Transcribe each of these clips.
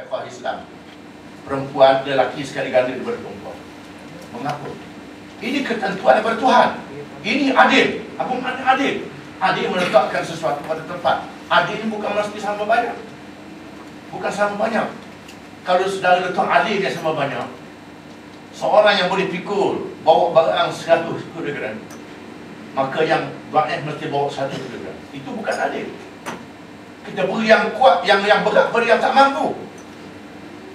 fiqh Islam. Perempuan, lelaki sekali ganda daripada perempuan. Mengapa? Ini ketentuan daripada Tuhan. Ini adil. Apa makna adil? Adil meletakkan sesuatu pada tempat. Adil ini bukan mesti sama banyak. Bukan sama banyak. Kalau saudara letak adil yang sama banyak, seorang yang boleh pikul bawa barang 100 kilogram, maka yang banyak mesti bawa 1 kilogram. Itu bukan adil. Kita beri yang kuat, yang berat pada yang tak mampu.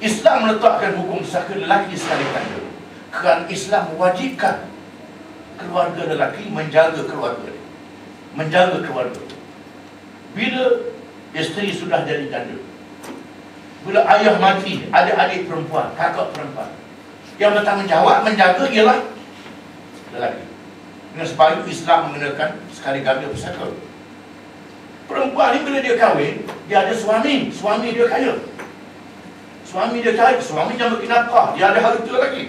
Islam meletakkan hukum saka lelaki sekali ganda. Kerana Islam mewajibkan keluarga lelaki menjaga keluarga dia. Menjaga keluarga. Bila isteri sudah jadi janda, bila ayah mati, ada adik perempuan, kakak perempuan, yang bertanggungjawab menjaga ialah lelaki. Dengan sebab itu Islam mengenakan sekali ganda pusaka. Perempuan ni bila dia kahwin, dia ada suami, suami dia kaya. Suami dia kaya, suami yang bagi nafkah, dia ada harta lagi.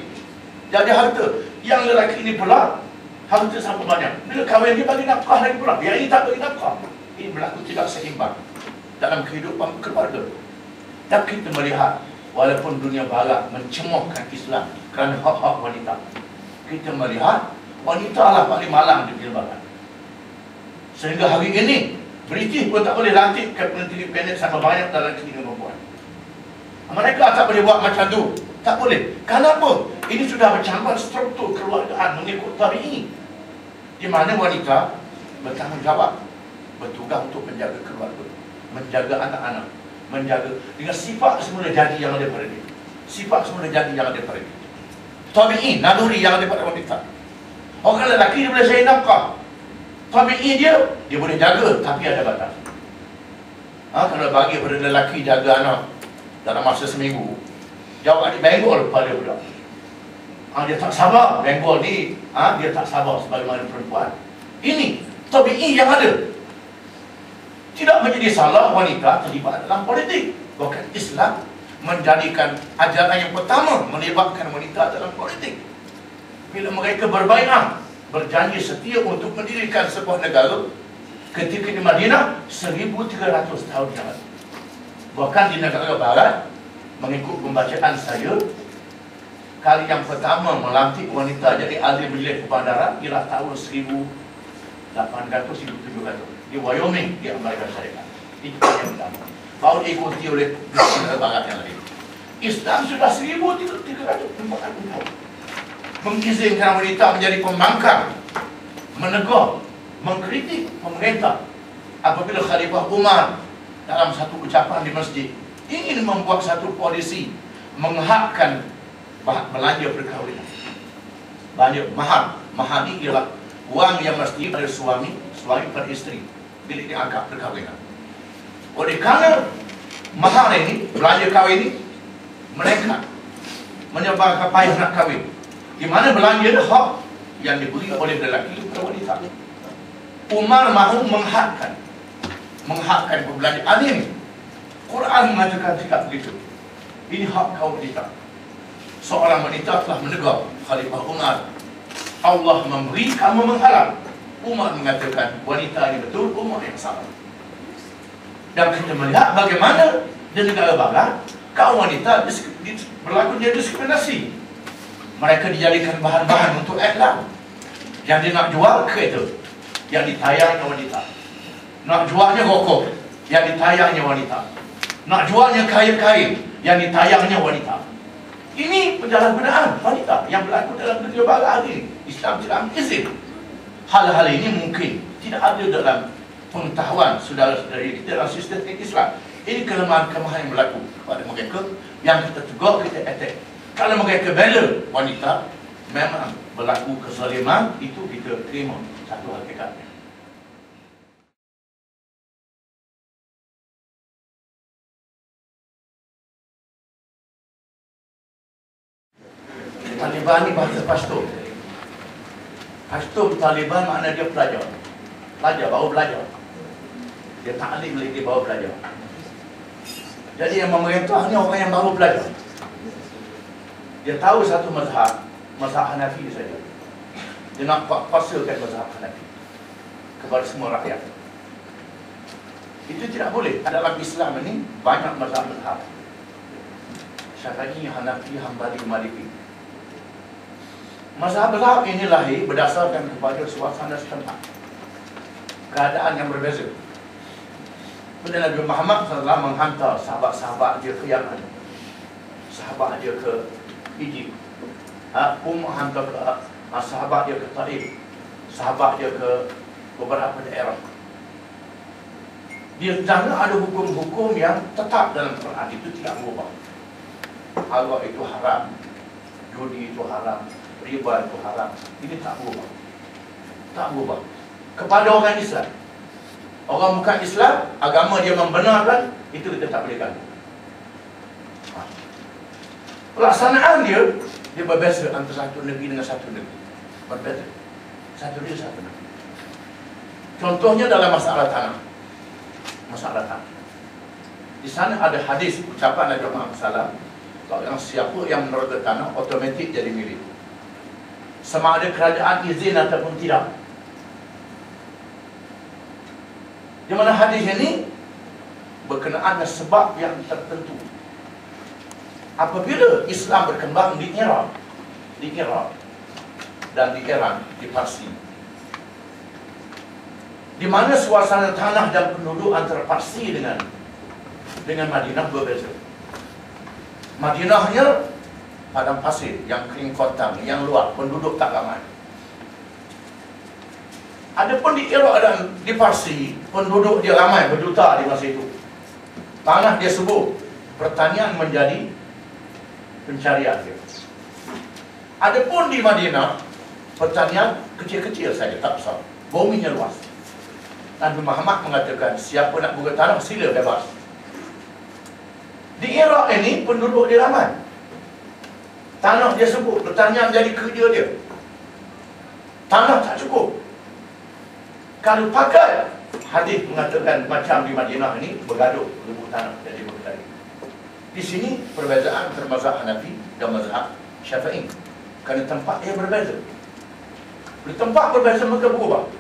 Dia ada harta. Yang lelaki ini pula harta sama banyak. Bila kahwin dia bagi nafkah lagi pula, yang ini tak bagi nafkah. Ini berlaku tidak seimbang dalam kehidupan keluarga. Dan kita melihat, walaupun dunia barat mencemohkan Islam kerana hak-hak wanita, kita melihat wanita lah paling malang di dunia barat. Sehingga hari ini British pun tak boleh lantik Menteri Kabinet sama banyak dalam lelaki dengan perempuan. Mereka tak boleh buat macam tu. Tak boleh. Kenapa? Ini sudah bercampur struktur keluargaan mengikut tabi'i, di mana wanita bertanggungjawab, bertugas untuk menjaga keluarga, menjaga anak-anak, menjaga dengan sifat semula jadi yang ada pada dia. Sifat semula jadi yang ada pada dia. Tabi'i, naluri yang ada pada wanita. Orang lelaki dia boleh cari nafkah. Tabi'i dia boleh jaga, tapi ada batas. Kalau bagi pada lelaki jaga anak dalam masa seminggu, jawab adik benggol pada budak. Dia tak sabar, benggol ni, dia tak sabar sebagaimana perempuan. Ini tabi'i yang ada. Tidak menjadi salah wanita terlibat dalam politik. Bahkan Islam menjadikan ajaran yang pertama melibatkan wanita dalam politik. Bila mereka berbai'ah, berjanji setia untuk mendirikan sebuah negara ketika di Madinah 1300 tahun yang lalu. Bahkan di negara barat, mengikut pembacaan saya, kali yang pertama melantik wanita jadi ahli majlis perbandaran ialah tahun 1800-1700 di Wyoming, di Amerika Syarikat. Itu yang pertama. Baru diikuti oleh negara barat yang lain. Islam sudah 1340 tahun mengizinkan wanita menjadi pembangkang, menegur, mengkritik pemerintah. Apabila Khalifah Umar dalam satu ucapan di masjid ingin membuat satu polisi menghakkan belanja perkahwinan, belanja mahar. Mahar ini ialah wang yang mesti pada suami pada isteri bila diangkat perkahwinan. Oleh kerana mahar ini, belanja kahwin ini, mereka menyebabkan payah nak kahwin, di mana belanja itu hak yang diberi oleh lelaki kepada wanita. Umar mahu menghakkan perbelanjaan ini. Quran mengatakan tidak begitu. Ini hak kaum wanita. Seorang wanita telah menegur Khalifah Umar, Allah memberi, kamu menghalang. Umar mengatakan wanita ini betul Umar yang salah. Dan kita melihat bagaimana di negara barat kaum wanita berlakunya diskriminasi. Mereka dijadikan bahan-bahan untuk iklan. Yang dia nak jual kereta, yang ditayangnya wanita. Nak jualnya rokok, yang ditayangnya wanita. Nak jualnya kain-kain, yang ditayangnya wanita. Ini penyalahgunaan wanita yang berlaku dalam negara barat hari ini. Islam tidak izin. Hal-hal ini mungkin tidak ada dalam pengetahuan saudara-saudari kita dalam sistem Islam. Ini kelemahan-kelemahan yang berlaku pada mereka yang kita tegur, kita attack. Kalau mereka bela wanita, memang berlaku kezaliman, itu kita terima satu hakikatnya. Taliban ni bahasa Pashto. Pashto Taliban makna dia pelajar. Baru belajar. Dia ta'lim lagi, dia baru belajar. Jadi yang memerintah ni orang yang baru belajar. Dia tahu satu mazhab Hanafi saja. Dia nak kuasakan mazhab Hanafi kepada semua rakyat. Itu tidak boleh. Dalam Islam ini banyak mazhab-mazhab. Syafi'i, Hanafi, Hambali, Maliki. Mazhab-mazhab ini lahir berdasarkan kepada suasana setempat, keadaan yang berbeza. Bila Nabi Muhammad SAW menghantar sahabat-sahabat dia ke Yaman, sahabat dia ke Egypt, hantar ke sahabat dia ke Taif, sahabat dia ke beberapa daerah. Di sana ada hukum-hukum yang tetap dalam Quran, itu tidak berubah. Allah itu haram, judi itu haram, riba itu haram. Ini tak berubah. Tak berubah. Kepada orang Islam, orang bukan Islam, agama dia membenarkan, itu kita tak boleh ganggu. Pelaksanaan dia berbeza antara satu negeri dengan satu negeri. Berbeza. Satu dia satu negeri. Contohnya dalam masalah tanah. Masalah tanah. Di sana ada hadis ucapan Nabi Muhammad SAW, kalau yang siapa yang meneroka tanah otomatik jadi milik, sama ada kerajaan izin ataupun tidak. Di mana hadis ini berkenaan dengan sebab yang tertentu. Apabila Islam berkembang di Iraq dan di Iran, di Parsi, di mana suasana tanah dan penduduk antara Parsi dengan Madinah berbeza. Madinahnya padang pasir yang kering kontang, yang luas, penduduk tak ramai. Adapun di Iraq dan di Parsi, penduduk dia ramai, berjuta di masa itu. Tanah dia subur, pertanian menjadi pencarian dia. Adapun di Madinah, pertanian kecil-kecil saja, tak besar. Buminya luas. Nabi Muhammad mengatakan, siapa nak buka tanah, sila bebas. Di Iraq ini, penduduk dia ramai. Tanah dia subur, pertanian jadi kerja dia. Tanah tak cukup. Kalau pakai, hadis mengatakan macam di Madinah ini, bergaduh, rebut tanah, jadi berkelahi. Di sini, perbezaan antara mazhab Hanafi dan mazhab Syafi'i. Kerana tempat ia berbeza. Di tempat berbeza, maka berubah.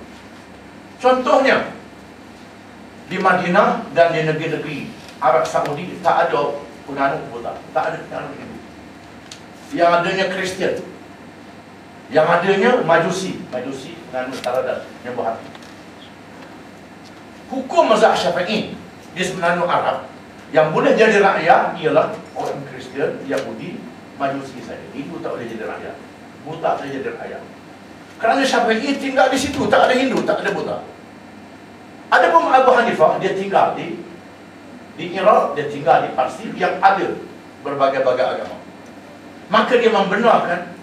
Contohnya, di Madinah dan di negeri-negeri Arab Saudi, tak ada penganut Buddha, tak ada penganut Hindu. Yang adanya Kristian, yang adanya Majusi penganut Taradat, yang berhati. Hukum mazhab Syafi'i di penganut Arab yang boleh jadi rakyat ialah orang Kristian, Yahudi, Majusi saja. Hindu tak boleh jadi rakyat, Buddha saja jadi rakyat. Kerana Syafi'i tinggal di situ, tak ada Hindu, tak ada Buddha. Ada pun Abu Hanifah, dia tinggal di Iraq, dia tinggal di Parsi yang ada berbagai-bagai agama. Maka dia membenarkan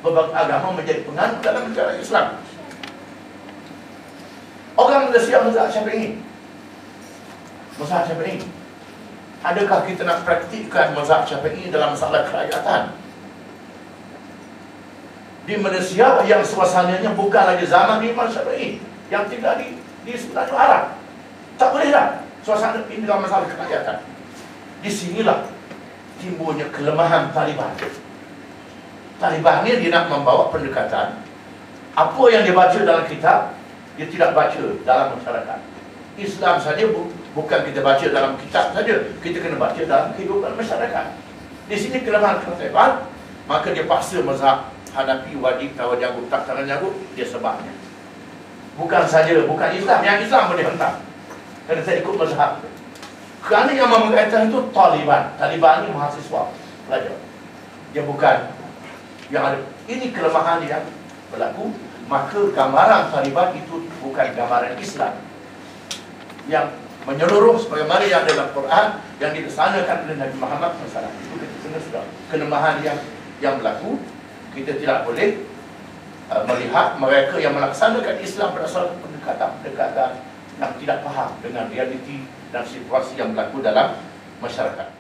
berbagai agama menjadi penganut dalam negara Islam. Orang Malaysia mazhab Syafi'i. Mazhab Syafi'i. Adakah kita nak praktikkan mazhab Syafi'i dalam masalah kerakyatan? Di Malaysia yang suasananya bukan lagi zaman Imam Syafi'i, yang tinggal di semenanjung Arab. Tak boleh dah suasana ini dalam masalah kerakyatan. Di sinilah timbulnya kelemahan Taliban. Taliban ni dia nak membawa pendekatan apa yang dia baca dalam kitab, dia tidak baca dalam masyarakat. Islam saja bukan kita baca dalam kitab saja, kita kena baca dalam kehidupan masyarakat. Di sini kelemahan Taliban, maka dia paksa mazhab Hanafi wajib tawar jagut, tak tawar jagut, dia sebabnya. Bukan saja, bukan Islam, yang Islam boleh hentak. Kerana saya ikut mazhab. Kerana yang memberkaitan itu Taliban. Taliban ini mahasiswa, pelajar. Dia bukan yang ada. Ini kelemahan yang berlaku. Maka gambaran Taliban itu bukan gambaran Islam yang menyeluruh sebagaimana yang dalam Quran yang dilaksanakan oleh Nabi Muhammad SAW. Itu kita kena sudah kelemahan yang berlaku. Kita tidak boleh melihat mereka yang melaksanakan Islam berdasarkan pendekatan yang tidak faham dengan realiti dan situasi yang berlaku dalam masyarakat.